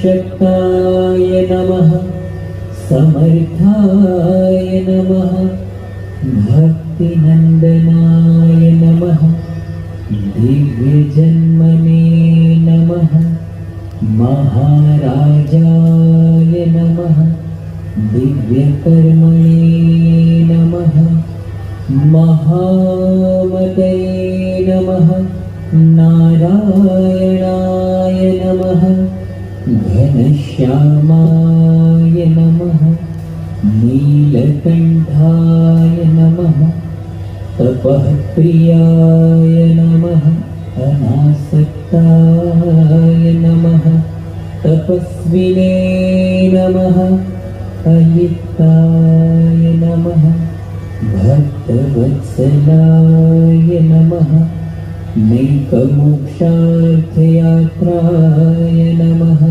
शक्ताय नमः समर्थाय नमः भक्तिनन्दनाय नमः दिव्यजन्मने नमः महाराजाय नमः दिव्यकर्मणे नमः महामतये नमः नारायणाय नमः घनश्यामाय नमः नीलकण्ठाय नमः तपःप्रियाय नमः अनासक्ताय नमः तपस्विने नमः अलिप्ताय नमः भक्तवत्सलाय नमः नैकमोक्षार्थयात्राय नमः।